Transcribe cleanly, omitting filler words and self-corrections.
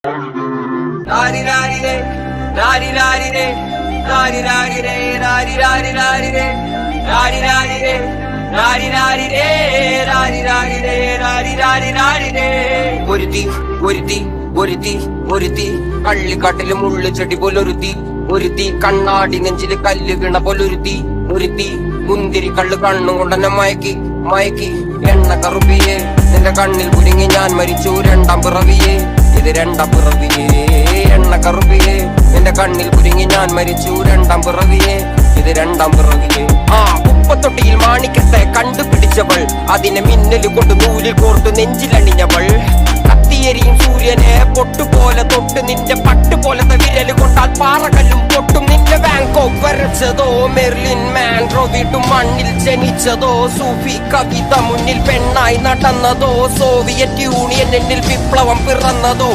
Rari rari re, rari rari re, rari rari re, rari rari rari re, rari rari re, rari rari re, rari rari re, rari rari rari re. ഒരുത്തി ഒരുത്തി ഒരുത്തി ഒരുത്തി കള്ളിക്കാട്ടില് മുള്ളു ചെടി പോലൊരുത്തി, ഒരുത്തി കണ്ണാടി നെഞ്ചില് കല്ല് വീണ പോലൊരുത്തി, ഒരുത്തി മുന്തിരി കള്ള് കണ്ണും കൊണ്ടെന്നെ മയക്കി മയക്കി. എണ്ണ കറുപ്പിയെ നിന്റെ കണ്ണിൽ കുരുങ്ങി ഞാൻ മരിച്ചു രണ്ടാം പിറവിയെ, ഇത് രണ്ടാം പിറവിയെ. എണ്ണ കറുപ്പിയെ നിന്റെ കണ്ണിൽ കുരുങ്ങി ഞാൻ മരിച്ചു രണ്ടാം പിറവിയെ, ഇത് രണ്ടാം പിറവിയെ. ഉപ്പത്തൊട്ടിയിൽ മാണിക്കത്തെ കണ്ടുപിടിച്ചവൾ, അതിനെ മിന്നല് കൊണ്ട് നൂലിൽ കോർത്തു നെഞ്ചിലണിഞ്ഞവൾ. കത്തിയെരിയും സൂര്യനെ പൊട്ടുപോലെ തൊട്ട് നിന്റെ പട്ടുപോലത്തെ വിരല് കൊണ്ടാൽ പാറകല്ലും പൊട്ടും. നിന്റെ ബാങ്കോക്ക് വരച്ചതോ മെർലിൻ മാൻഡ്രോ വീട്ടും മണ്ണിൽ ജനിച്ചതോ, സൂഫി കവിത മുന്നിൽ പെണ്ണായി നടന്നതോ, സോവിയറ്റ് യൂണിയൻ എന്നിൽ വിപ്ലവം പിറന്നതോ.